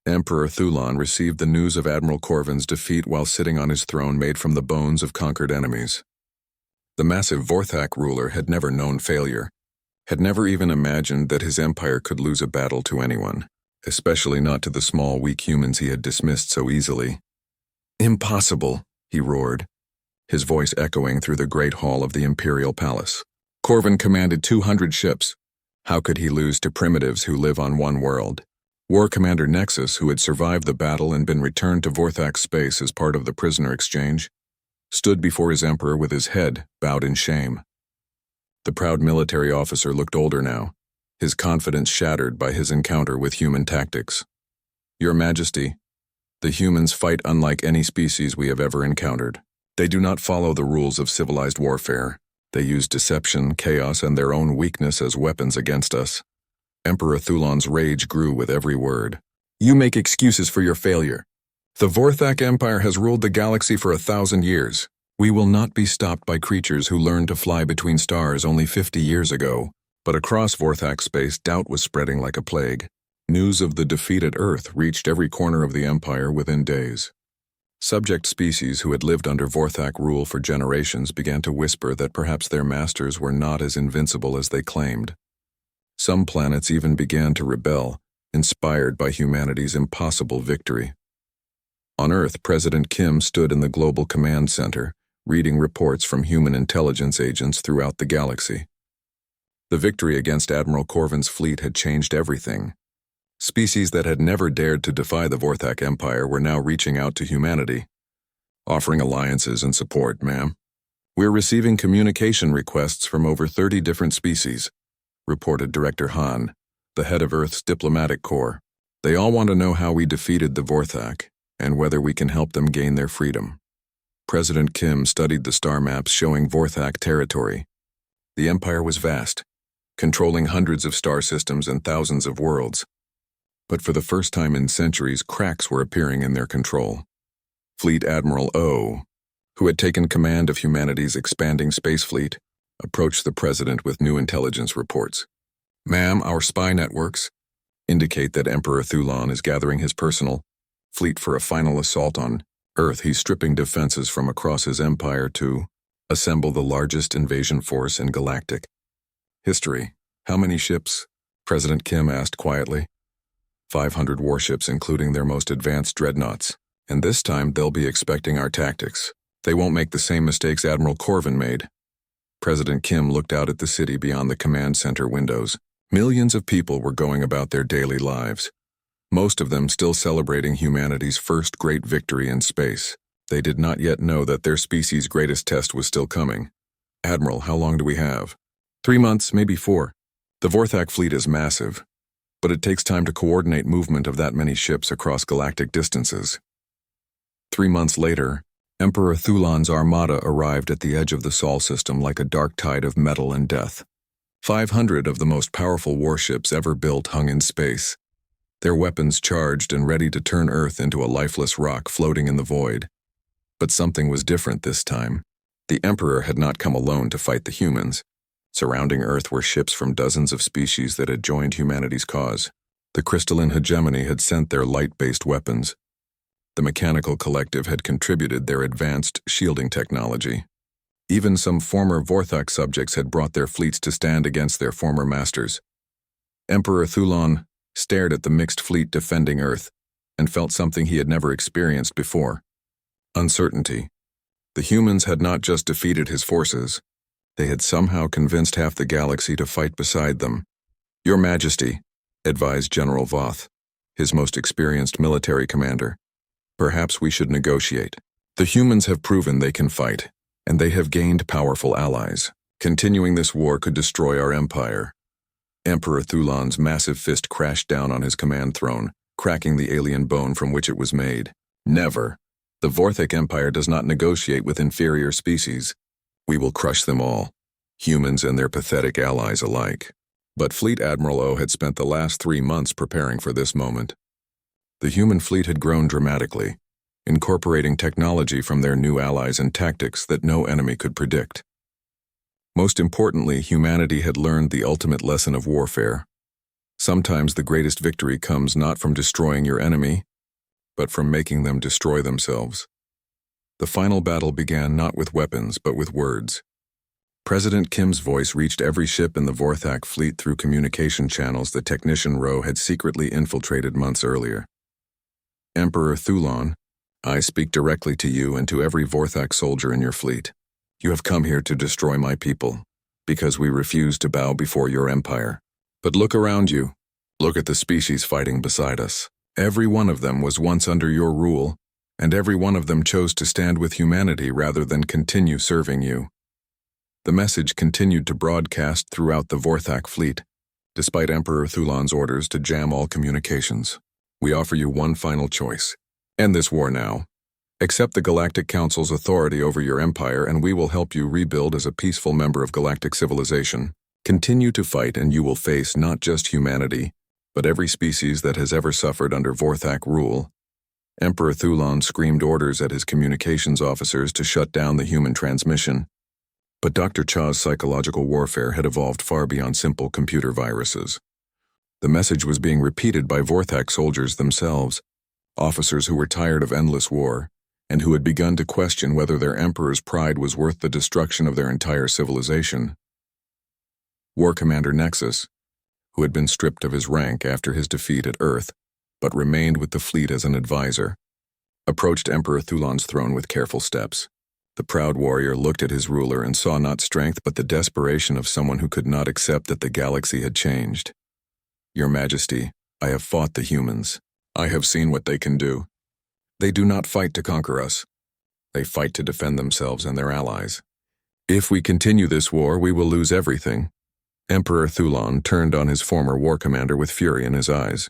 Emperor Thulon received the news of Admiral Corvin's defeat while sitting on his throne made from the bones of conquered enemies. The massive Vorthak ruler had never known failure, had never even imagined that his empire could lose a battle to anyone, especially not to the small, weak humans he had dismissed so easily. "Impossible," he roared, his voice echoing through the great hall of the Imperial Palace. Corvin commanded 200 ships. How could he lose to primitives who live on one world? War Commander Nexus, who had survived the battle and been returned to Vorthak space as part of the prisoner exchange, stood before his emperor with his head bowed in shame. The proud military officer looked older now, his confidence shattered by his encounter with human tactics. "Your Majesty, the humans fight unlike any species we have ever encountered. They do not follow the rules of civilized warfare. They use deception, chaos, and their own weakness as weapons against us." Emperor Thulon's rage grew with every word. "You make excuses for your failure. The Vorthak Empire has ruled the galaxy for 1,000 years. We will not be stopped by creatures who learned to fly between stars only 50 years ago." But across Vorthak space, doubt was spreading like a plague. News of the defeated Earth reached every corner of the Empire within days. Subject species who had lived under Vorthak rule for generations began to whisper that perhaps their masters were not as invincible as they claimed. Some planets even began to rebel, inspired by humanity's impossible victory. On Earth, President Kim stood in the Global Command Center, reading reports from human intelligence agents throughout the galaxy. The victory against Admiral Corvin's fleet had changed everything. Species that had never dared to defy the Vorthak Empire were now reaching out to humanity, offering alliances and support, ma'am. "We're receiving communication requests from over 30 different species," reported Director Han, the head of Earth's diplomatic corps. "They all want to know how we defeated the Vorthak, and whether we can help them gain their freedom." President Kim studied the star maps showing Vorthak territory. The empire was vast, controlling hundreds of star systems and thousands of worlds. But for the first time in centuries, cracks were appearing in their control. Fleet Admiral O, who had taken command of humanity's expanding space fleet, approached the president with new intelligence reports. "Ma'am, our spy networks indicate that Emperor Thulon is gathering his personal fleet for a final assault on Earth. He's stripping defenses from across his empire to assemble the largest invasion force in galactic history." "How many ships?" President Kim asked quietly. 500 warships, including their most advanced dreadnoughts. "And this time they'll be expecting our tactics. They won't make the same mistakes Admiral Corvin made." President Kim looked out at the city beyond the command center windows. Millions of people were going about their daily lives, most of them still celebrating humanity's first great victory in space. They did not yet know that their species' greatest test was still coming. "Admiral, how long do we have?" 3 months, maybe 4. The Vorthak fleet is massive, but it takes time to coordinate movement of that many ships across galactic distances. 3 months later, Emperor Thulon's armada arrived at the edge of the Sol system like a dark tide of metal and death. 500 of the most powerful warships ever built hung in space, their weapons charged and ready to turn Earth into a lifeless rock floating in the void. But something was different this time. The Emperor had not come alone to fight the humans. Surrounding Earth were ships from dozens of species that had joined humanity's cause. The crystalline hegemony had sent their light-based weapons. The mechanical collective had contributed their advanced shielding technology. Even some former Vorthak subjects had brought their fleets to stand against their former masters. Emperor Thulon stared at the mixed fleet defending Earth and felt something he had never experienced before: uncertainty. The humans had not just defeated his forces, they had somehow convinced half the galaxy to fight beside them. "Your Majesty," advised General Voth, his most experienced military commander, "perhaps we should negotiate. The humans have proven they can fight, and they have gained powerful allies. Continuing this war could destroy our empire." Emperor Thulon's massive fist crashed down on his command throne, cracking the alien bone from which it was made. "Never. The Vorthak Empire does not negotiate with inferior species. We will crush them all, humans and their pathetic allies alike." But Fleet Admiral O had spent the last 3 months preparing for this moment. The human fleet had grown dramatically, incorporating technology from their new allies and tactics that no enemy could predict. Most importantly, humanity had learned the ultimate lesson of warfare: Sometimes the greatest victory comes not from destroying your enemy, but from making them destroy themselves. The final battle began not with weapons, but with words. President Kim's voice reached every ship in the Vorthak fleet through communication channels the Technician Row had secretly infiltrated months earlier. Emperor Thulon, I speak directly to you and to every Vorthak soldier in your fleet. You have come here to destroy my people, because we refuse to bow before your empire. But look around you. Look at the species fighting beside us. Every one of them was once under your rule, and every one of them chose to stand with humanity rather than continue serving you. The message continued to broadcast throughout the Vorthak fleet, despite Emperor Thulon's orders to jam all communications. We offer you one final choice. End this war now. Accept the Galactic Council's authority over your empire, and we will help you rebuild as a peaceful member of galactic civilization. Continue to fight, and you will face not just humanity, but every species that has ever suffered under Vorthak rule. Emperor Thulon screamed orders at his communications officers to shut down the human transmission. But Dr. Cha's psychological warfare had evolved far beyond simple computer viruses. The message was being repeated by Vorthak soldiers themselves, officers who were tired of endless war, and who had begun to question whether their emperor's pride was worth the destruction of their entire civilization. War Commander Nexus, who had been stripped of his rank after his defeat at Earth, but remained with the fleet as an advisor, approached Emperor Thulon's throne with careful steps. The proud warrior looked at his ruler and saw not strength but the desperation of someone who could not accept that the galaxy had changed. Your Majesty, I have fought the humans. I have seen what they can do. They do not fight to conquer us. They fight to defend themselves and their allies. If we continue this war, we will lose everything. Emperor Thulon turned on his former war commander with fury in his eyes.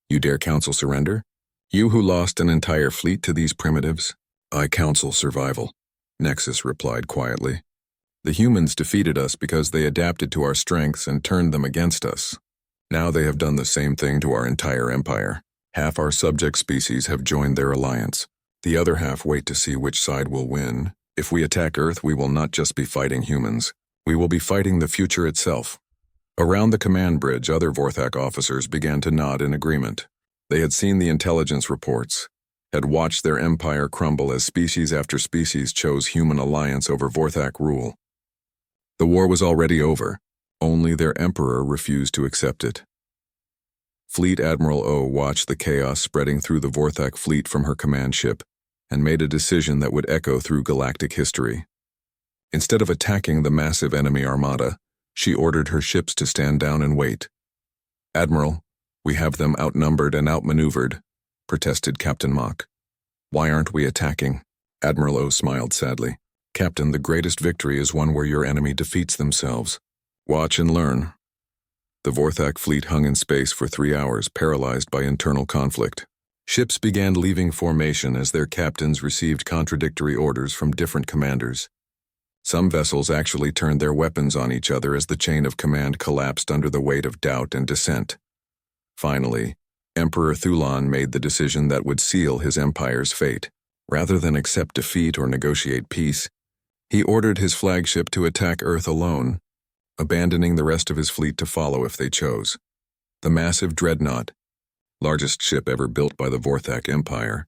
You dare counsel surrender? You who lost an entire fleet to these primitives? I counsel survival, Nexus replied quietly. The humans defeated us because they adapted to our strengths and turned them against us. Now they have done the same thing to our entire empire. Half our subject species have joined their alliance. The other half wait to see which side will win. If we attack Earth, we will not just be fighting humans. We will be fighting the future itself. Around the command bridge, other Vorthak officers began to nod in agreement. They had seen the intelligence reports, had watched their empire crumble as species after species chose human alliance over Vorthak rule. The war was already over. Only their emperor refused to accept it. Fleet Admiral O watched the chaos spreading through the Vorthak fleet from her command ship and made a decision that would echo through galactic history. Instead of attacking the massive enemy armada, she ordered her ships to stand down and wait. Admiral, we have them outnumbered and outmaneuvered, protested Captain Mock. Why aren't we attacking? Admiral O smiled sadly. Captain, the greatest victory is one where your enemy defeats themselves. Watch and learn. The Vorthak fleet hung in space for 3 hours, paralyzed by internal conflict. Ships began leaving formation as their captains received contradictory orders from different commanders. Some vessels actually turned their weapons on each other as the chain of command collapsed under the weight of doubt and dissent. Finally, Emperor Thulon made the decision that would seal his empire's fate. Rather than accept defeat or negotiate peace, he ordered his flagship to attack Earth alone, abandoning the rest of his fleet to follow if they chose. The massive dreadnought, largest ship ever built by the Vorthak Empire,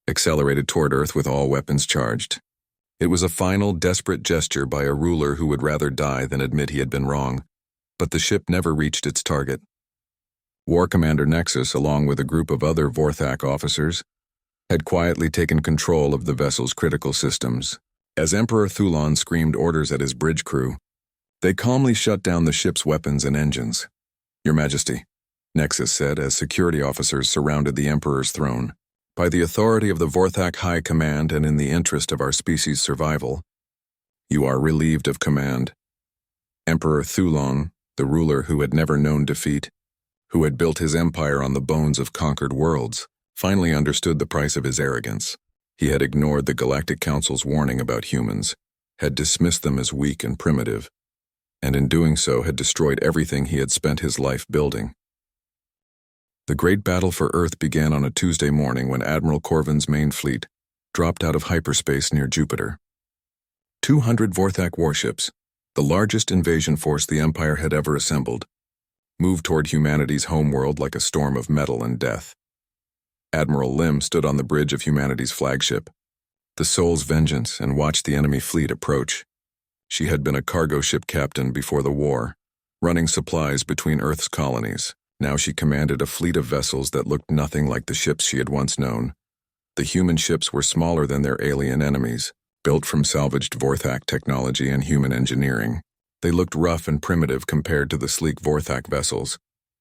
accelerated toward Earth with all weapons charged. It was a final, desperate gesture by a ruler who would rather die than admit he had been wrong, but the ship never reached its target. War Commander Nexus, along with a group of other Vorthak officers, had quietly taken control of the vessel's critical systems. As Emperor Thulon screamed orders at his bridge crew, they calmly shut down the ship's weapons and engines. Your Majesty, Nexus said as security officers surrounded the Emperor's throne. By the authority of the Vorthak High Command and in the interest of our species' survival, you are relieved of command. Emperor Thulon, the ruler who had never known defeat, who had built his empire on the bones of conquered worlds, finally understood the price of his arrogance. He had ignored the Galactic Council's warning about humans, had dismissed them as weak and primitive, and in doing so had destroyed everything he had spent his life building. The great battle for Earth began on a Tuesday morning when Admiral Corvin's main fleet dropped out of hyperspace near Jupiter. 200 Vorthak warships, the largest invasion force the Empire had ever assembled, moved toward humanity's homeworld like a storm of metal and death. Admiral Lim stood on the bridge of humanity's flagship, the Soul's Vengeance, and watched the enemy fleet approach. She had been a cargo ship captain before the war, running supplies between Earth's colonies. Now she commanded a fleet of vessels that looked nothing like the ships she had once known. The human ships were smaller than their alien enemies, built from salvaged Vorthak technology and human engineering. They looked rough and primitive compared to the sleek Vorthak vessels,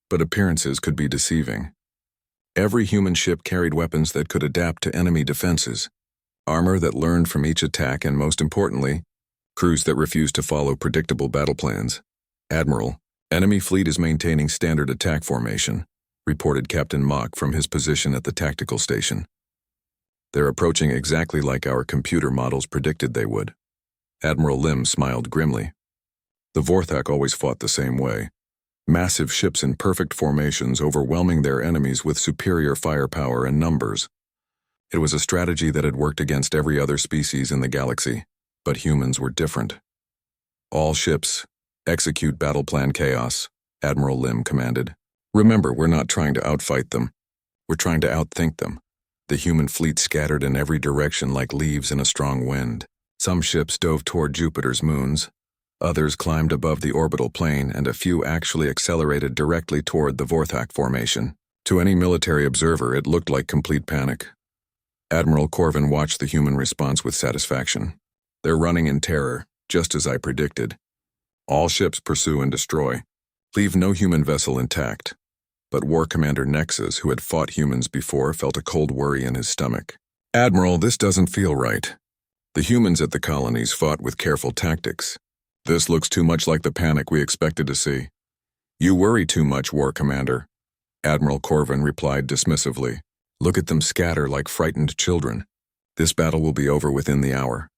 but appearances could be deceiving. Every human ship carried weapons that could adapt to enemy defenses, armor that learned from each attack, and most importantly, crews that refused to follow predictable battle plans. "Admiral, enemy fleet is maintaining standard attack formation," reported Captain Mock from his position at the tactical station. "They're approaching exactly like our computer models predicted they would." Admiral Lim smiled grimly. The Vorthak always fought the same way. Massive ships in perfect formations overwhelming their enemies with superior firepower and numbers. It was a strategy that had worked against every other species in the galaxy, but humans were different. "All ships, execute battle plan chaos," Admiral Lim commanded. "Remember, we're not trying to outfight them. We're trying to outthink them." The human fleet scattered in every direction like leaves in a strong wind. Some ships dove toward Jupiter's moons, others climbed above the orbital plane, and a few actually accelerated directly toward the Vorthak formation. To any military observer, it looked like complete panic. Admiral Corvin watched the human response with satisfaction. "They're running in terror, just as I predicted. All ships pursue and destroy. Leave no human vessel intact." But War Commander Nexus, who had fought humans before, felt a cold worry in his stomach. "Admiral, this doesn't feel right. The humans at the colonies fought with careful tactics. This looks too much like the panic we expected to see." "You worry too much, War Commander," Admiral Corvin replied dismissively. "Look at them scatter like frightened children. This battle will be over within the hour."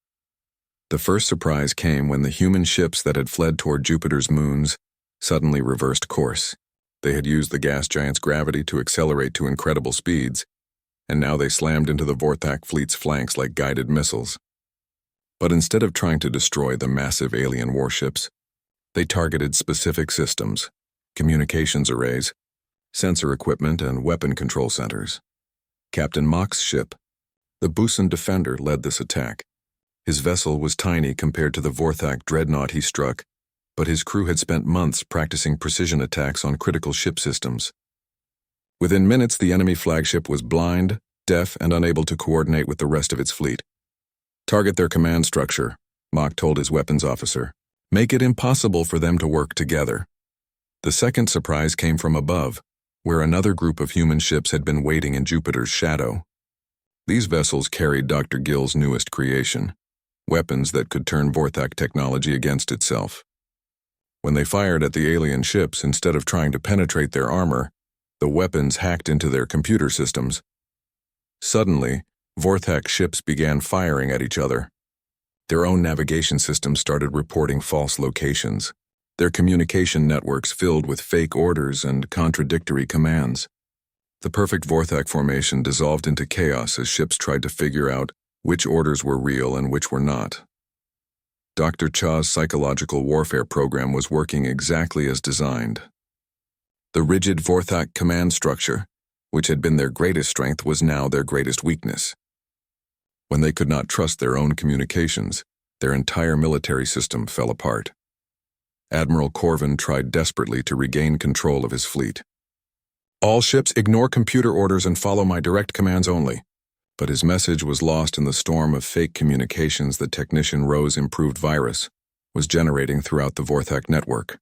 The first surprise came when the human ships that had fled toward Jupiter's moons suddenly reversed course. They had used the gas giant's gravity to accelerate to incredible speeds, and now they slammed into the Vorthak fleet's flanks like guided missiles. But instead of trying to destroy the massive alien warships, they targeted specific systems, communications arrays, sensor equipment, and weapon control centers. Captain Mock's ship, the Busan Defender, led this attack. His vessel was tiny compared to the Vorthak dreadnought he struck, but his crew had spent months practicing precision attacks on critical ship systems. Within minutes, the enemy flagship was blind, deaf, and unable to coordinate with the rest of its fleet. "Target their command structure," Mock told his weapons officer. "Make it impossible for them to work together." The second surprise came from above, where another group of human ships had been waiting in Jupiter's shadow. These vessels carried Dr. Gill's newest creation, weapons that could turn Vorthak technology against itself. When they fired at the alien ships, instead of trying to penetrate their armor, the weapons hacked into their computer systems. Suddenly, Vorthak ships began firing at each other. Their own navigation systems started reporting false locations, their communication networks filled with fake orders and contradictory commands. The perfect Vorthak formation dissolved into chaos as ships tried to figure out which orders were real and which were not. Dr. Cha's psychological warfare program was working exactly as designed. The rigid Vorthak command structure, which had been their greatest strength, was now their greatest weakness. When they could not trust their own communications, their entire military system fell apart. Admiral Corvin tried desperately to regain control of his fleet. "All ships ignore computer orders and follow my direct commands only." But his message was lost in the storm of fake communications that Technician Rowe's improved virus was generating throughout the Vorthak network.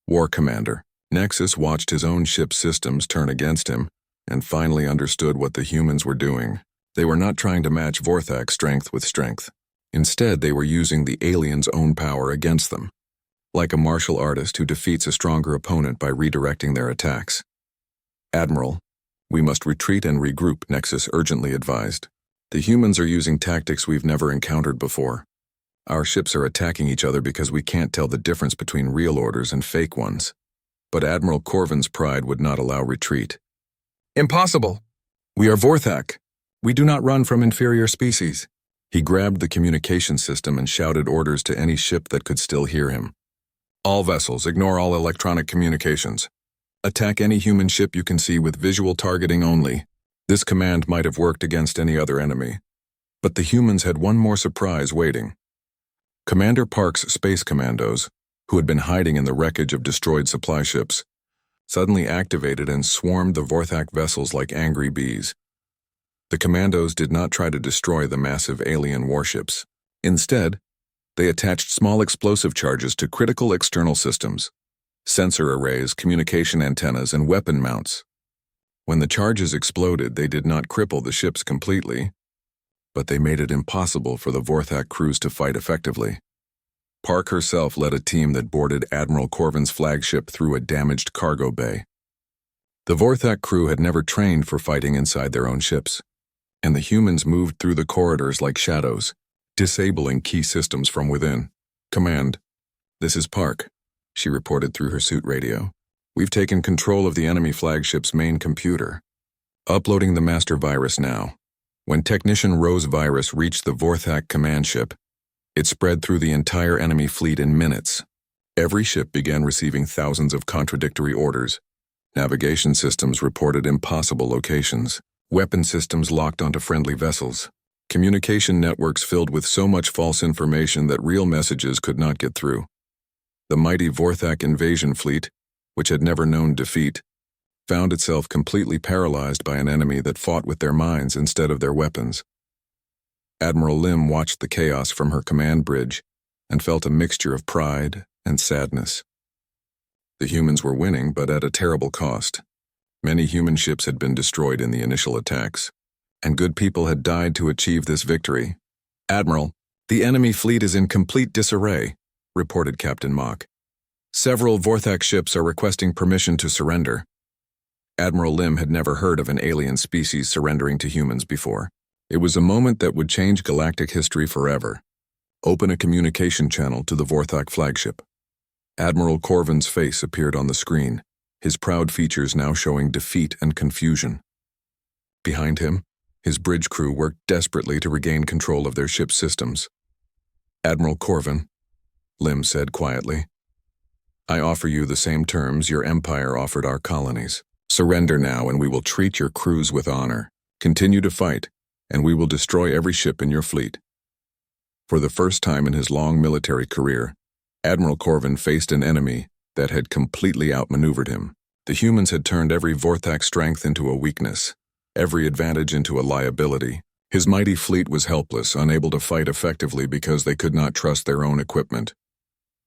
War Commander Nexus watched his own ship's systems turn against him and finally understood what the humans were doing. They were not trying to match Vorthak's strength with strength. Instead, they were using the aliens' own power against them, like a martial artist who defeats a stronger opponent by redirecting their attacks. "Admiral, we must retreat and regroup," Nexus urgently advised. "The humans are using tactics we've never encountered before. Our ships are attacking each other because we can't tell the difference between real orders and fake ones." But Admiral Corvin's pride would not allow retreat. "Impossible! We are Vorthak. We do not run from inferior species." He grabbed the communication system and shouted orders to any ship that could still hear him. All vessels, ignore all electronic communications. Attack any human ship you can see with visual targeting only. This command might have worked against any other enemy. But the humans had one more surprise waiting. Commander Park's space commandos, who had been hiding in the wreckage of destroyed supply ships, suddenly activated and swarmed the Vorthak vessels like angry bees. The commandos did not try to destroy the massive alien warships. Instead, they attached small explosive charges to critical external systems, sensor arrays, communication antennas, and weapon mounts. When the charges exploded, they did not cripple the ships completely, but they made it impossible for the Vorthak crews to fight effectively. Park herself led a team that boarded Admiral Corvin's flagship through a damaged cargo bay. The Vorthak crew had never trained for fighting inside their own ships, and the humans moved through the corridors like shadows, disabling key systems from within. "Command, this is Park," she reported through her suit radio. "We've taken control of the enemy flagship's main computer. Uploading the master virus now." When Technician Rose virus reached the Vorthak command ship, it spread through the entire enemy fleet in minutes. Every ship began receiving thousands of contradictory orders. Navigation systems reported impossible locations. Weapon systems locked onto friendly vessels. Communication networks filled with so much false information that real messages could not get through. The mighty Vorthak invasion fleet, which had never known defeat, found itself completely paralyzed by an enemy that fought with their minds instead of their weapons. Admiral Lim watched the chaos from her command bridge and felt a mixture of pride and sadness. The humans were winning, but at a terrible cost. Many human ships had been destroyed in the initial attacks, and good people had died to achieve this victory. "Admiral, the enemy fleet is in complete disarray," reported Captain Mock. "Several Vorthak ships are requesting permission to surrender." Admiral Lim had never heard of an alien species surrendering to humans before. It was a moment that would change galactic history forever. Open a communication channel to the Vorthak flagship. Admiral Corvin's face appeared on the screen, his proud features now showing defeat and confusion. Behind him, his bridge crew worked desperately to regain control of their ship's systems. "Admiral Corvin," Lim said quietly, "I offer you the same terms your empire offered our colonies. Surrender now and we will treat your crews with honor. Continue to fight, and we will destroy every ship in your fleet." For the first time in his long military career, Admiral Corvin faced an enemy that had completely outmaneuvered him. The humans had turned every Vorthak strength into a weakness, every advantage into a liability. His mighty fleet was helpless, unable to fight effectively because they could not trust their own equipment.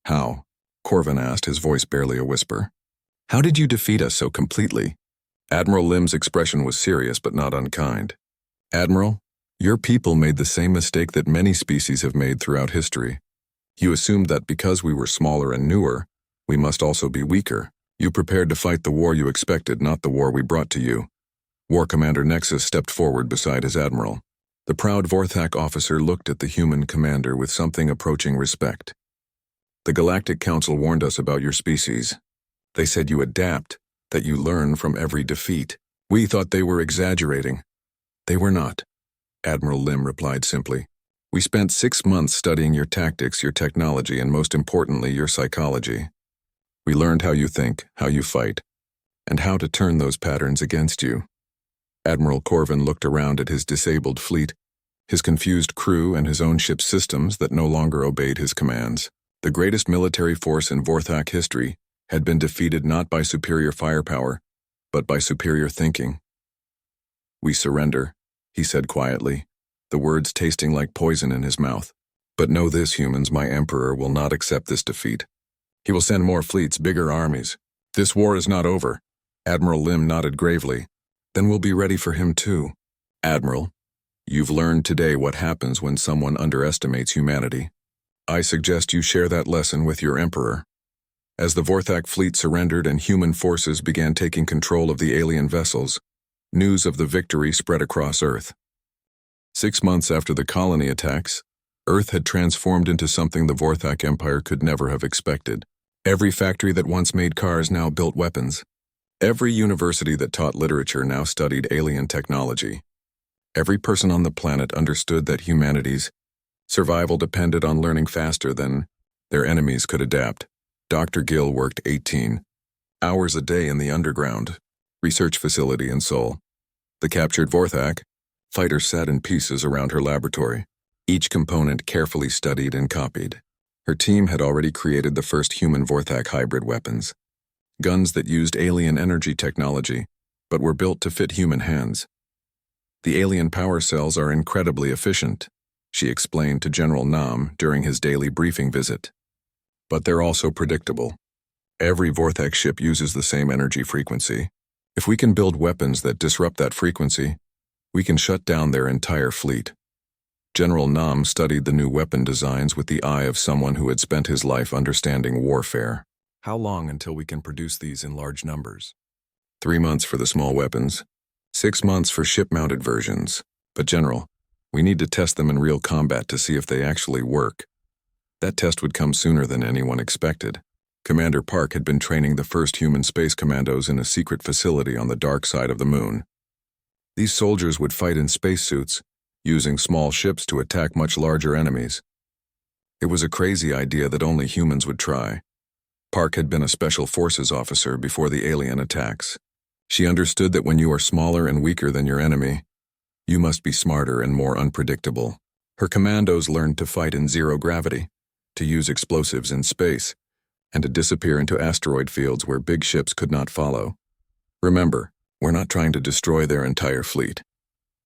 "How?" Corvin asked, his voice barely a whisper. "How did you defeat us so completely?" Admiral Lim's expression was serious but not unkind. "Admiral, your people made the same mistake that many species have made throughout history. You assumed that because we were smaller and newer, we must also be weaker. You prepared to fight the war you expected, not the war we brought to you." War Commander Nexus stepped forward beside his admiral. The proud Vorthak officer looked at the human commander with something approaching respect. "The Galactic Council warned us about your species. They said you adapt, that you learn from every defeat. We thought they were exaggerating." "They were not," Admiral Lim replied simply. "We spent 6 months studying your tactics, your technology, and most importantly, your psychology. We learned how you think, how you fight, and how to turn those patterns against you." Admiral Corvin looked around at his disabled fleet, his confused crew, and his own ship's systems that no longer obeyed his commands. The greatest military force in Vorthak history had been defeated not by superior firepower, but by superior thinking. "We surrender," he said quietly, the words tasting like poison in his mouth. "But know this, humans, my emperor will not accept this defeat. He will send more fleets, bigger armies. This war is not over." Admiral Lim nodded gravely. "Then we'll be ready for him too." "Admiral, you've learned today what happens when someone underestimates humanity. I suggest you share that lesson with your emperor." As the Vorthak fleet surrendered and human forces began taking control of the alien vessels, news of the victory spread across Earth. 6 months after the colony attacks, Earth had transformed into something the Vorthak Empire could never have expected. Every factory that once made cars now built weapons. Every university that taught literature now studied alien technology. Every person on the planet understood that humanity's survival depended on learning faster than their enemies could adapt. Dr. Gill worked 18 hours a day in the underground research facility in Seoul. The captured Vorthak fighter sat in pieces around her laboratory, each component carefully studied and copied. Her team had already created the first human Vorthak hybrid weapons, guns that used alien energy technology, but were built to fit human hands. The alien power cells are incredibly efficient, she explained to General Nam during his daily briefing visit. But they're also predictable. Every Vorthak ship uses the same energy frequency. If we can build weapons that disrupt that frequency, we can shut down their entire fleet. General Nam studied the new weapon designs with the eye of someone who had spent his life understanding warfare. How long until we can produce these in large numbers? 3 months for the small weapons, 6 months for ship-mounted versions. But General, we need to test them in real combat to see if they actually work. That test would come sooner than anyone expected. Commander Park had been training the first human space commandos in a secret facility on the dark side of the moon. These soldiers would fight in spacesuits, using small ships to attack much larger enemies. It was a crazy idea that only humans would try. Park had been a special forces officer before the alien attacks. She understood that when you are smaller and weaker than your enemy, you must be smarter and more unpredictable. Her commandos learned to fight in zero gravity, to use explosives in space, and to disappear into asteroid fields where big ships could not follow. Remember, we're not trying to destroy their entire fleet,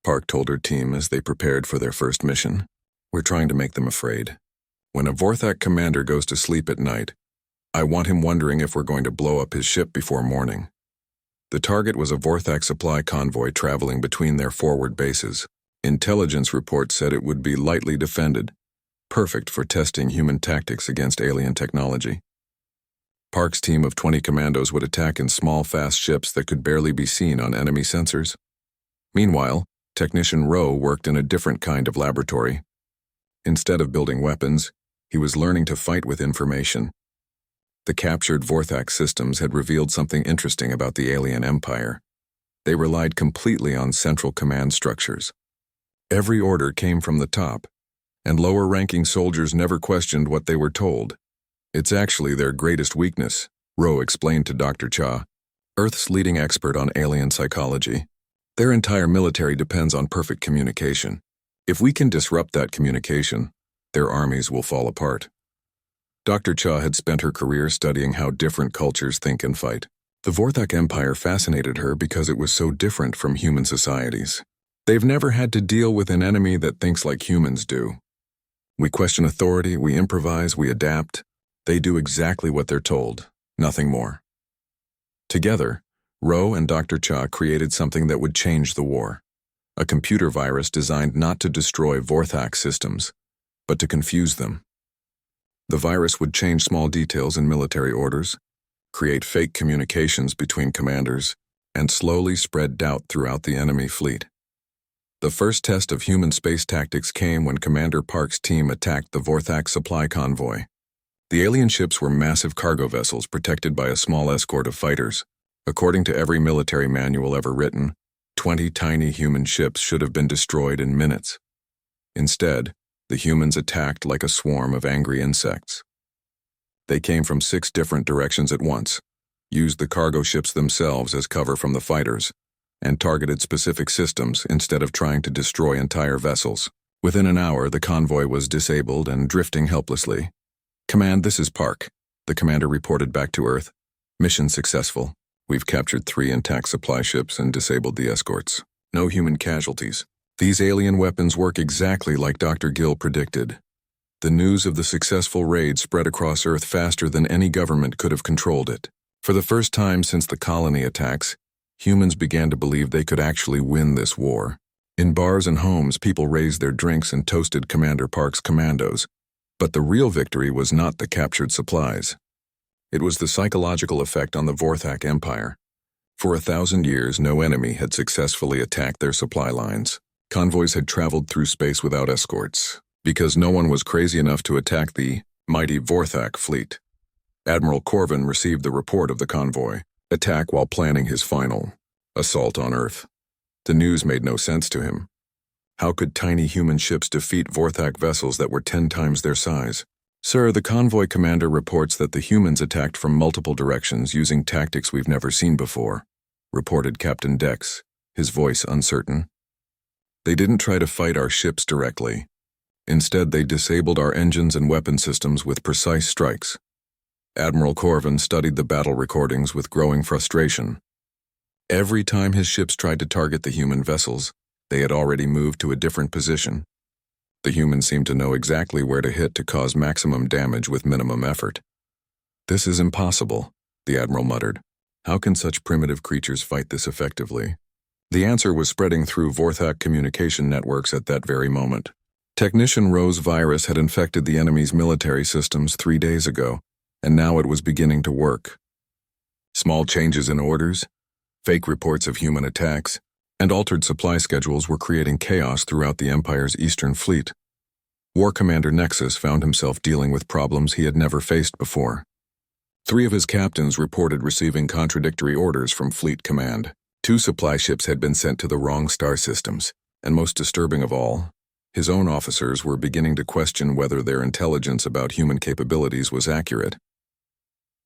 Park told her team as they prepared for their first mission. We're trying to make them afraid. When a Vorthak commander goes to sleep at night, I want him wondering if we're going to blow up his ship before morning. The target was a Vorthak supply convoy traveling between their forward bases. Intelligence reports said it would be lightly defended, perfect for testing human tactics against alien technology. Park's team of 20 commandos would attack in small, fast ships that could barely be seen on enemy sensors. Meanwhile, Technician Rowe worked in a different kind of laboratory. Instead of building weapons, he was learning to fight with information. The captured Vorthak systems had revealed something interesting about the alien empire. They relied completely on central command structures. Every order came from the top, and lower-ranking soldiers never questioned what they were told. It's actually their greatest weakness, Rowe explained to Dr. Cha, Earth's leading expert on alien psychology. Their entire military depends on perfect communication. If we can disrupt that communication, their armies will fall apart. Dr. Cha had spent her career studying how different cultures think and fight. The Vorthak Empire fascinated her because it was so different from human societies. They've never had to deal with an enemy that thinks like humans do. We question authority, we improvise, we adapt. They do exactly what they're told, nothing more. Together, Rowe and Dr. Cha created something that would change the war. A computer virus designed not to destroy Vorthak systems, but to confuse them. The virus would change small details in military orders, create fake communications between commanders, and slowly spread doubt throughout the enemy fleet. The first test of human space tactics came when Commander Park's team attacked the Vorthak supply convoy. The alien ships were massive cargo vessels protected by a small escort of fighters. According to every military manual ever written, 20 tiny human ships should have been destroyed in minutes. Instead, the humans attacked like a swarm of angry insects. They came from 6 different directions at once, used the cargo ships themselves as cover from the fighters, and targeted specific systems instead of trying to destroy entire vessels. Within an hour, the convoy was disabled and drifting helplessly. "Command, this is Park," the commander reported back to Earth. "Mission successful. We've captured 3 intact supply ships and disabled the escorts. No human casualties. These alien weapons work exactly like Dr. Gill predicted." The news of the successful raid spread across Earth faster than any government could have controlled it. For the first time since the colony attacks, humans began to believe they could actually win this war. In bars and homes, people raised their drinks and toasted Commander Park's commandos. But the real victory was not the captured supplies. It was the psychological effect on the Vorthak Empire. For 1,000 years, no enemy had successfully attacked their supply lines. Convoys had traveled through space without escorts, because no one was crazy enough to attack the mighty Vorthak fleet. Admiral Corvin received the report of the convoy attack while planning his final assault on Earth. The news made no sense to him. How could tiny human ships defeat Vorthak vessels that were 10 times their size? Sir, the convoy commander reports that the humans attacked from multiple directions using tactics we've never seen before, reported Captain Dex, his voice uncertain. They didn't try to fight our ships directly. Instead, they disabled our engines and weapon systems with precise strikes. Admiral Corvin studied the battle recordings with growing frustration. Every time his ships tried to target the human vessels, they had already moved to a different position. The humans seemed to know exactly where to hit to cause maximum damage with minimum effort. "This is impossible," the Admiral muttered. "How can such primitive creatures fight this effectively?" The answer was spreading through Vorthak communication networks at that very moment. Technician Rose virus had infected the enemy's military systems 3 days ago, and now it was beginning to work. Small changes in orders, fake reports of human attacks, and altered supply schedules were creating chaos throughout the Empire's Eastern Fleet. War Commander Nexus found himself dealing with problems he had never faced before. 3 of his captains reported receiving contradictory orders from Fleet Command. 2 supply ships had been sent to the wrong star systems, and most disturbing of all, his own officers were beginning to question whether their intelligence about human capabilities was accurate.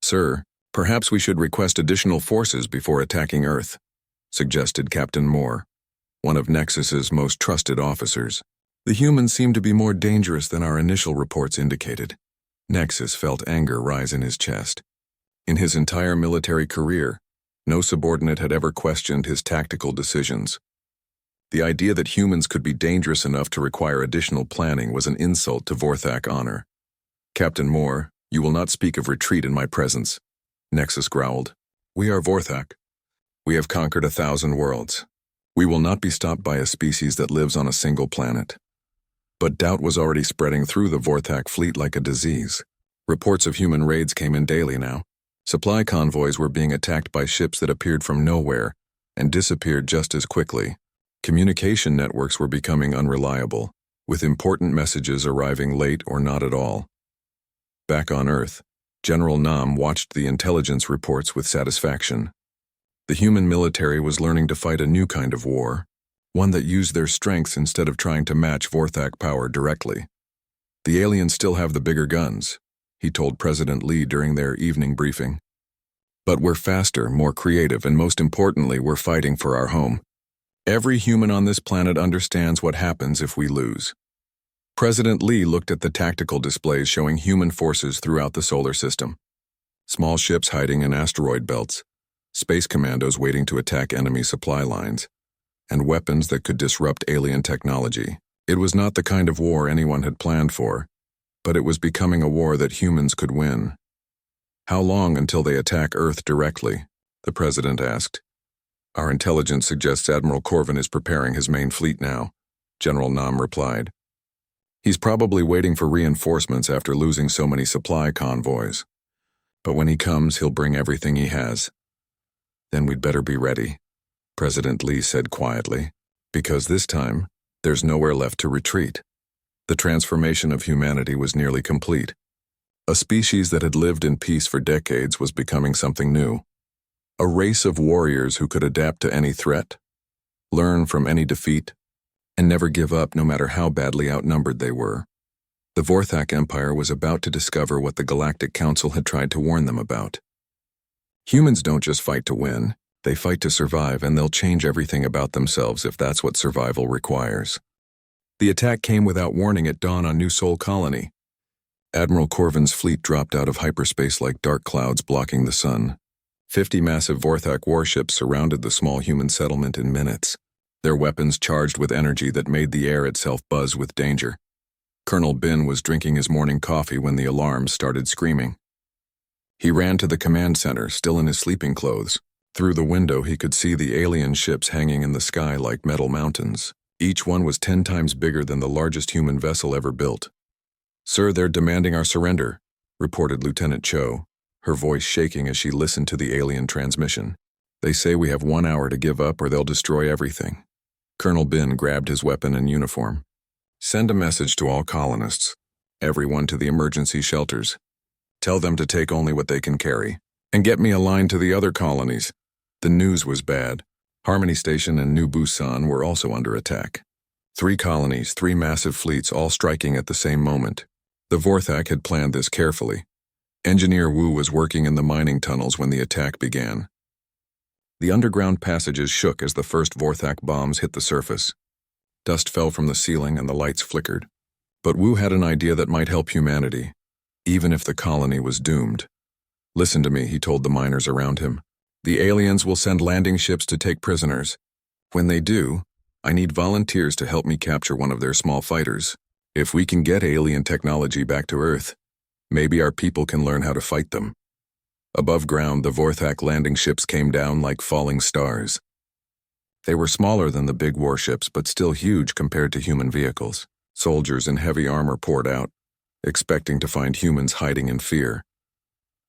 "Sir, perhaps we should request additional forces before attacking Earth," suggested Captain Moore, one of Nexus's most trusted officers. "The humans seem to be more dangerous than our initial reports indicated." Nexus felt anger rise in his chest. In his entire military career, no subordinate had ever questioned his tactical decisions. The idea that humans could be dangerous enough to require additional planning was an insult to Vorthak honor. "Captain Moore, you will not speak of retreat in my presence," Nexus growled. "We are Vorthak. We have conquered 1,000 worlds. We will not be stopped by a species that lives on a single planet." But doubt was already spreading through the Vorthak fleet like a disease. Reports of human raids came in daily now. Supply convoys were being attacked by ships that appeared from nowhere and disappeared just as quickly. Communication networks were becoming unreliable, with important messages arriving late or not at all. Back on Earth, General Nam watched the intelligence reports with satisfaction. The human military was learning to fight a new kind of war, one that used their strengths instead of trying to match Vorthak power directly. "The aliens still have the bigger guns," he told President Lee during their evening briefing. "But we're faster, more creative, and most importantly, we're fighting for our home. Every human on this planet understands what happens if we lose." President Lee looked at the tactical displays showing human forces throughout the solar system. Small ships hiding in asteroid belts, space commandos waiting to attack enemy supply lines, and weapons that could disrupt alien technology. It was not the kind of war anyone had planned for, but it was becoming a war that humans could win. "How long until they attack Earth directly?" the president asked. "Our intelligence suggests Admiral Corvin is preparing his main fleet now," General Nam replied. "He's probably waiting for reinforcements after losing so many supply convoys. But when he comes, he'll bring everything he has." "Then we'd better be ready," President Lee said quietly, "because this time, there's nowhere left to retreat." The transformation of humanity was nearly complete. A species that had lived in peace for decades was becoming something new. A race of warriors who could adapt to any threat, learn from any defeat, and never give up no matter how badly outnumbered they were. The Vorthak Empire was about to discover what the Galactic Council had tried to warn them about. Humans don't just fight to win, they fight to survive, and they'll change everything about themselves if that's what survival requires. The attack came without warning at dawn on New Sol Colony. Admiral Corvin's fleet dropped out of hyperspace like dark clouds blocking the sun. 50 massive Vorthak warships surrounded the small human settlement in minutes, their weapons charged with energy that made the air itself buzz with danger. Colonel Bin was drinking his morning coffee when the alarms started screaming. He ran to the command center, still in his sleeping clothes. Through the window, he could see the alien ships hanging in the sky like metal mountains. Each one was 10 times bigger than the largest human vessel ever built. "Sir, they're demanding our surrender," reported Lieutenant Cho, her voice shaking as she listened to the alien transmission. "They say we have 1 hour to give up or they'll destroy everything." Colonel Bin grabbed his weapon and uniform. "Send a message to all colonists, everyone to the emergency shelters. Tell them to take only what they can carry. And get me a line to the other colonies." The news was bad. Harmony Station and New Busan were also under attack. 3 colonies, 3 massive fleets, all striking at the same moment. The Vorthak had planned this carefully. Engineer Wu was working in the mining tunnels when the attack began. The underground passages shook as the first Vorthak bombs hit the surface. Dust fell from the ceiling and the lights flickered. But Wu had an idea that might help humanity, even if the colony was doomed. "Listen to me," he told the miners around him. "The aliens will send landing ships to take prisoners. When they do, I need volunteers to help me capture one of their small fighters. If we can get alien technology back to Earth, maybe our people can learn how to fight them." Above ground, the Vorthak landing ships came down like falling stars. They were smaller than the big warships, but still huge compared to human vehicles. Soldiers in heavy armor poured out, expecting to find humans hiding in fear.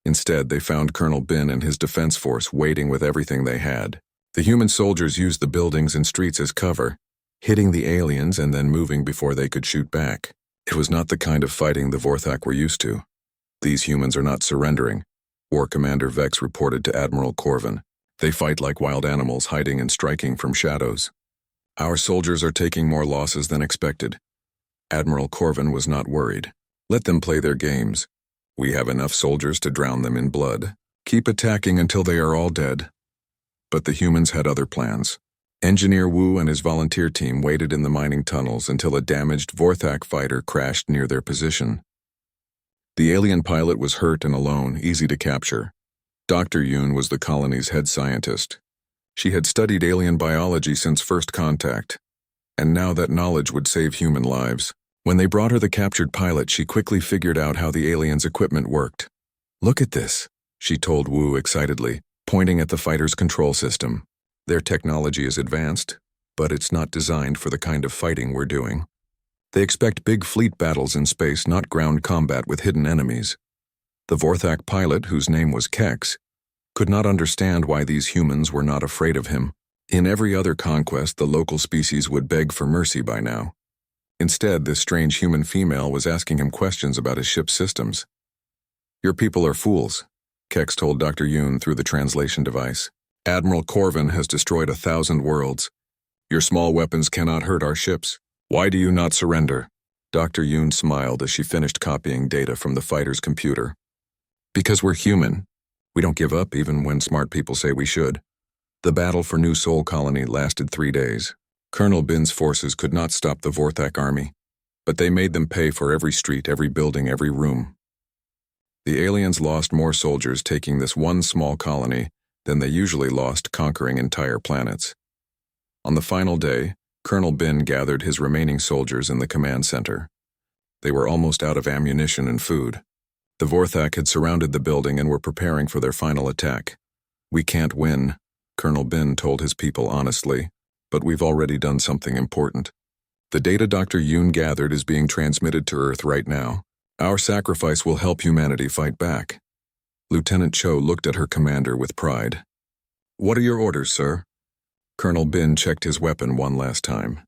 Instead, they found Colonel Bin and his defense force waiting with everything they had. The human soldiers used the buildings and streets as cover, hitting the aliens and then moving before they could shoot back. It was not the kind of fighting the Vorthak were used to. "These humans are not surrendering," War Commander Vex reported to Admiral Corvin. "They fight like wild animals, hiding and striking from shadows. Our soldiers are taking more losses than expected." Admiral Corvin was not worried. "Let them play their games. We have enough soldiers to drown them in blood. Keep attacking until they are all dead." But the humans had other plans. Engineer Wu and his volunteer team waited in the mining tunnels until a damaged Vorthak fighter crashed near their position. The alien pilot was hurt and alone, easy to capture. Dr. Yoon was the colony's head scientist. She had studied alien biology since first contact, and now that knowledge would save human lives. When they brought her the captured pilot, she quickly figured out how the aliens' equipment worked. "Look at this," she told Wu excitedly, pointing at the fighter's control system. "Their technology is advanced, but it's not designed for the kind of fighting we're doing. They expect big fleet battles in space, not ground combat with hidden enemies." The Vorthak pilot, whose name was Kex, could not understand why these humans were not afraid of him. In every other conquest, the local species would beg for mercy by now. Instead, this strange human female was asking him questions about his ship's systems. "Your people are fools," Kex told Dr. Yoon through the translation device. "Admiral Corvin has destroyed 1,000 worlds. Your small weapons cannot hurt our ships. Why do you not surrender?" Dr. Yoon smiled as she finished copying data from the fighter's computer. "Because we're human. We don't give up even when smart people say we should." The battle for New Sol Colony lasted 3 days. Colonel Bin's forces could not stop the Vorthak army, but they made them pay for every street, every building, every room. The aliens lost more soldiers taking this one small colony than they usually lost conquering entire planets. On the final day, Colonel Bin gathered his remaining soldiers in the command center. They were almost out of ammunition and food. The Vorthak had surrounded the building and were preparing for their final attack. "We can't win," Colonel Bin told his people honestly, "but we've already done something important. The data Dr. Yoon gathered is being transmitted to Earth right now. Our sacrifice will help humanity fight back." Lieutenant Cho looked at her commander with pride. "What are your orders, sir?" Colonel Bin checked his weapon one last time.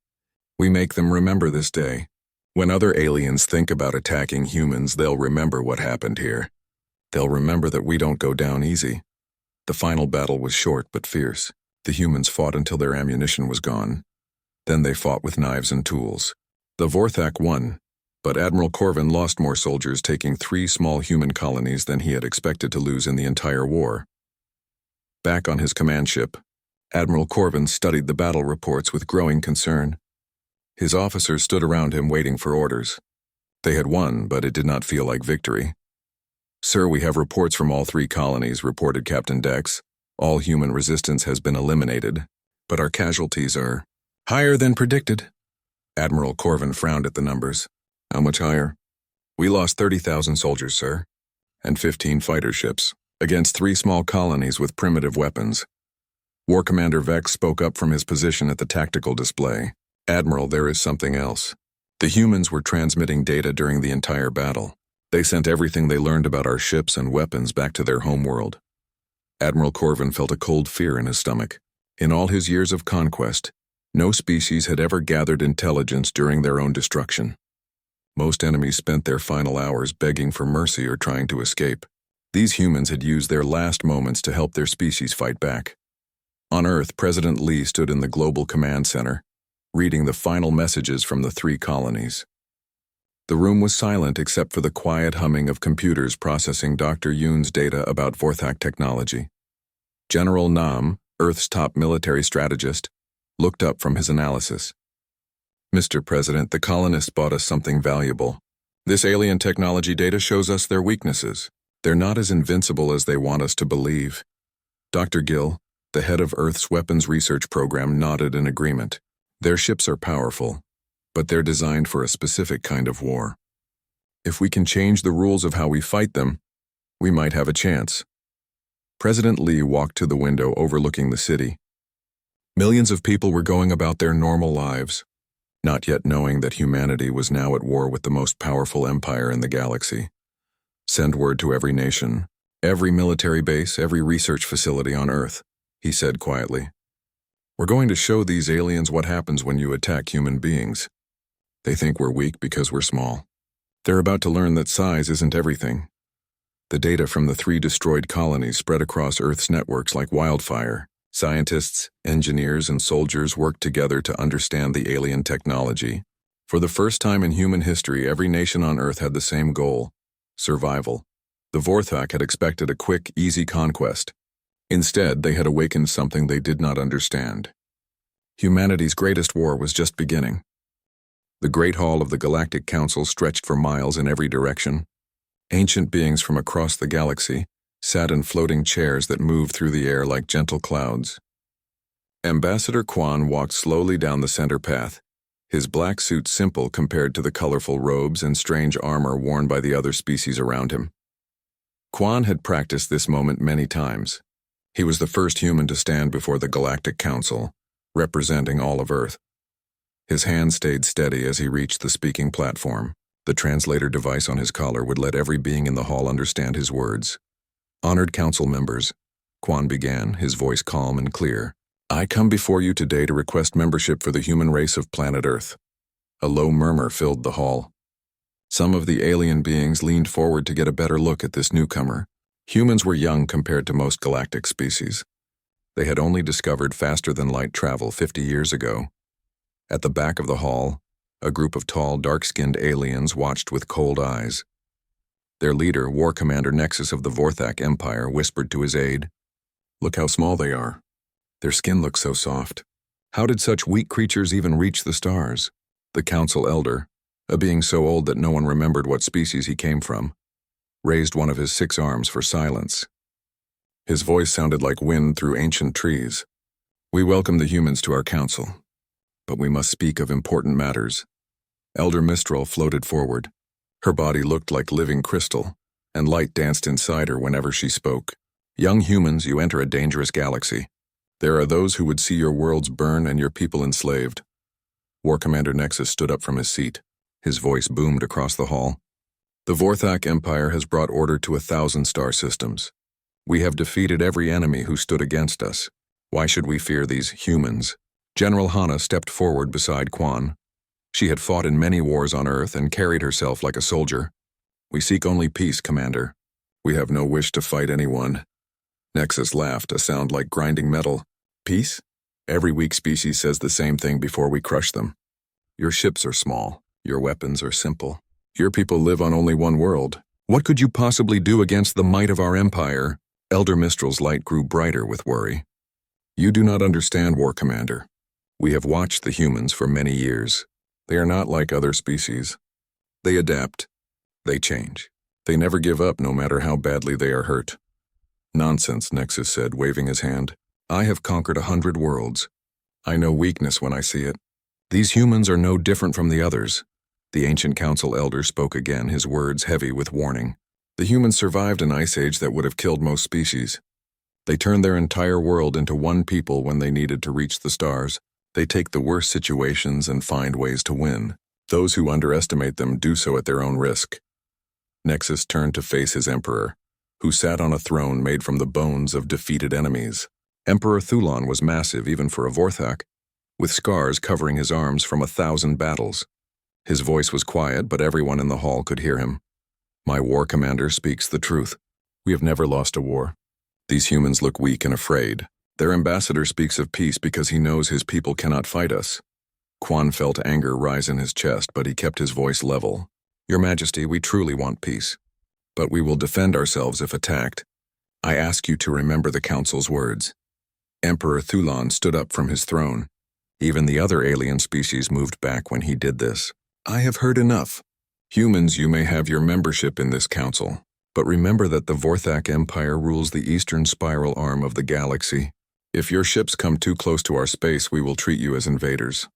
"We make them remember this day. When other aliens think about attacking humans, they'll remember what happened here. They'll remember that we don't go down easy." The final battle was short but fierce. The humans fought until their ammunition was gone. Then they fought with knives and tools. The Vorthak won, but Admiral Corvin lost more soldiers, taking 3 small human colonies than he had expected to lose in the entire war. Back on his command ship, Admiral Corvin studied the battle reports with growing concern. His officers stood around him waiting for orders. They had won, but it did not feel like victory. "Sir, we have reports from all 3 colonies," reported Captain Dex. "All human resistance has been eliminated, but our casualties are higher than predicted." Admiral Corvin frowned at the numbers. "How much higher?" "We lost 30,000 soldiers, sir, and 15 fighter ships, against 3 small colonies with primitive weapons." War Commander Vex spoke up from his position at the tactical display. "Admiral, there is something else. The humans were transmitting data during the entire battle. They sent everything they learned about our ships and weapons back to their homeworld." Admiral Corvin felt a cold fear in his stomach. In all his years of conquest, no species had ever gathered intelligence during their own destruction. Most enemies spent their final hours begging for mercy or trying to escape. These humans had used their last moments to help their species fight back. On Earth, President Lee stood in the Global Command Center, reading the final messages from the 3 colonies. The room was silent except for the quiet humming of computers processing Dr. Yoon's data about Vorthak technology. General Nam, Earth's top military strategist, looked up from his analysis. "Mr. President, the colonists bought us something valuable. This alien technology data shows us their weaknesses. They're not as invincible as they want us to believe." Dr. Gill, the head of Earth's weapons research program, nodded in agreement. "Their ships are powerful, but they're designed for a specific kind of war. If we can change the rules of how we fight them, we might have a chance." President Lee walked to the window overlooking the city. Millions of people were going about their normal lives, not yet knowing that humanity was now at war with the most powerful empire in the galaxy. "Send word to every nation, every military base, every research facility on Earth," he said quietly. "We're going to show these aliens what happens when you attack human beings. They think we're weak because we're small. They're about to learn that size isn't everything." The data from the 3 destroyed colonies spread across Earth's networks like wildfire. Scientists, engineers, and soldiers worked together to understand the alien technology. For the first time in human history, every nation on Earth had the same goal: survival. The Vorthak had expected a quick, easy conquest. Instead, they had awakened something they did not understand. Humanity's greatest war was just beginning. The Great Hall of the Galactic Council stretched for miles in every direction. Ancient beings from across the galaxy sat in floating chairs that moved through the air like gentle clouds. Ambassador Quan walked slowly down the center path, his black suit simple compared to the colorful robes and strange armor worn by the other species around him. Quan had practiced this moment many times. He was the first human to stand before the Galactic Council, representing all of Earth. His hand stayed steady as he reached the speaking platform. The translator device on his collar would let every being in the hall understand his words. "Honored council members," Quan began, his voice calm and clear, "I come before you today to request membership for the human race of planet Earth." A low murmur filled the hall. Some of the alien beings leaned forward to get a better look at this newcomer. Humans were young compared to most galactic species. They had only discovered faster-than-light travel 50 years ago. At the back of the hall, a group of tall, dark-skinned aliens watched with cold eyes. Their leader, War Commander Nexus of the Vorthak Empire, whispered to his aide, "Look how small they are. Their skin looks so soft. How did such weak creatures even reach the stars?" The council elder, a being so old that no one remembered what species he came from, raised one of his 6 arms for silence. His voice sounded like wind through ancient trees. "We welcome the humans to our council, but we must speak of important matters." Elder Mistral floated forward. Her body looked like living crystal, and light danced inside her whenever she spoke. "Young humans, you enter a dangerous galaxy. There are those who would see your worlds burn and your people enslaved." War Commander Nexus stood up from his seat. His voice boomed across the hall. "The Vorthak Empire has brought order to 1,000 star systems. We have defeated every enemy who stood against us. Why should we fear these humans?" General Hana stepped forward beside Quan. She had fought in many wars on Earth and carried herself like a soldier. "We seek only peace, Commander. We have no wish to fight anyone." Nexus laughed, a sound like grinding metal. "Peace? Every weak species says the same thing before we crush them. Your ships are small. Your weapons are simple. Your people live on only one world. What could you possibly do against the might of our empire?" Elder Mistral's light grew brighter with worry. "You do not understand, War Commander. We have watched the humans for many years. They are not like other species. They adapt. They change. They never give up no matter how badly they are hurt." "Nonsense," Nexus said, waving his hand. "I have conquered 100 worlds. I know weakness when I see it. These humans are no different from the others." The ancient council elder spoke again, his words heavy with warning. "The humans survived an ice age that would have killed most species. They turned their entire world into one people when they needed to reach the stars. They take the worst situations and find ways to win. Those who underestimate them do so at their own risk." Nexus turned to face his emperor, who sat on a throne made from the bones of defeated enemies. Emperor Thulon was massive even for a Vorthak, with scars covering his arms from 1,000 battles. His voice was quiet, but everyone in the hall could hear him. "My war commander speaks the truth. We have never lost a war. These humans look weak and afraid. Their ambassador speaks of peace because he knows his people cannot fight us." Quan felt anger rise in his chest, but he kept his voice level. Your Majesty, we truly want peace, but we will defend ourselves if attacked. I ask you to remember the Council's words. Emperor Thulon stood up from his throne. Even the other alien species moved back when he did this. I have heard enough. Humans, you may have your membership in this council, but remember that the Vorthak Empire rules the eastern spiral arm of the galaxy. If your ships come too close to our space, we will treat you as invaders.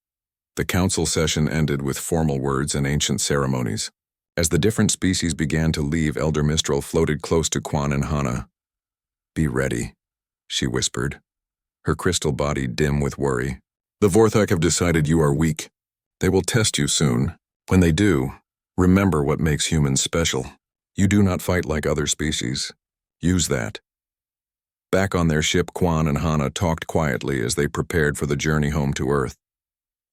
The council session ended with formal words and ancient ceremonies. As the different species began to leave, Elder Mistral floated close to Quan and Hana. Be ready, she whispered, her crystal body dim with worry. The Vorthak have decided you are weak. They will test you soon. When they do, remember what makes humans special. You do not fight like other species. Use that. Back on their ship, Quan and Hana talked quietly as they prepared for the journey home to Earth.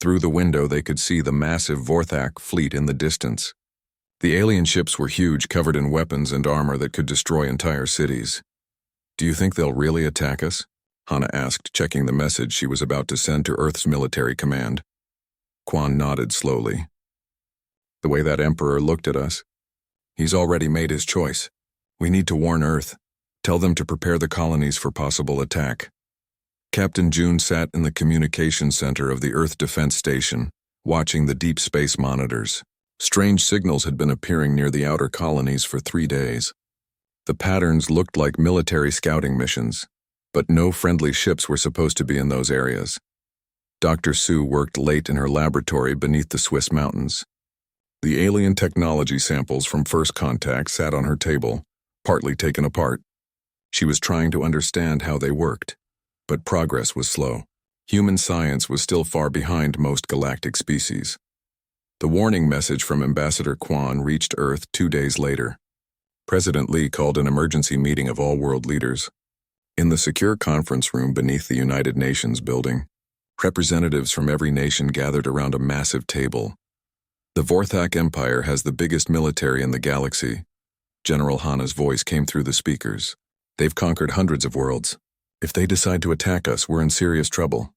Through the window, they could see the massive Vorthak fleet in the distance. The alien ships were huge, covered in weapons and armor that could destroy entire cities. Do you think they'll really attack us? Hana asked, checking the message she was about to send to Earth's military command. Quan nodded slowly. The way that Emperor looked at us, he's already made his choice. We need to warn Earth. Tell them to prepare the colonies for possible attack. Captain June sat in the communication center of the Earth Defense Station, watching the deep space monitors. Strange signals had been appearing near the outer colonies for 3 days. The patterns looked like military scouting missions, but no friendly ships were supposed to be in those areas. Dr. Sue worked late in her laboratory beneath the Swiss mountains. The alien technology samples from First Contact sat on her table, partly taken apart. She was trying to understand how they worked, but progress was slow. Human science was still far behind most galactic species. The warning message from Ambassador Quan reached Earth 2 days later. President Lee called an emergency meeting of all world leaders. In the secure conference room beneath the United Nations building, representatives from every nation gathered around a massive table. The Vorthak Empire has the biggest military in the galaxy. General Hana's voice came through the speakers. They've conquered hundreds of worlds. If they decide to attack us, we're in serious trouble.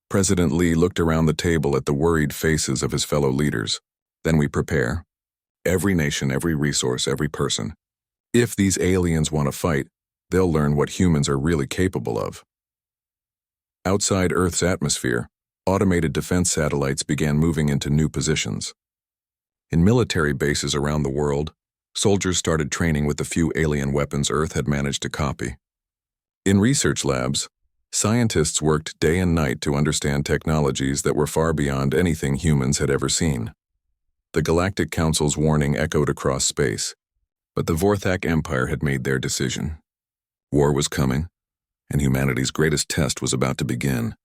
President Lee looked around the table at the worried faces of his fellow leaders. Then we prepare. Every nation, every resource, every person. If these aliens want to fight, they'll learn what humans are really capable of. Outside Earth's atmosphere, automated defense satellites began moving into new positions. In military bases around the world, soldiers started training with the few alien weapons Earth had managed to copy. In research labs, scientists worked day and night to understand technologies that were far beyond anything humans had ever seen. The Galactic Council's warning echoed across space, but the Vorthak Empire had made their decision. War was coming, and humanity's greatest test was about to begin.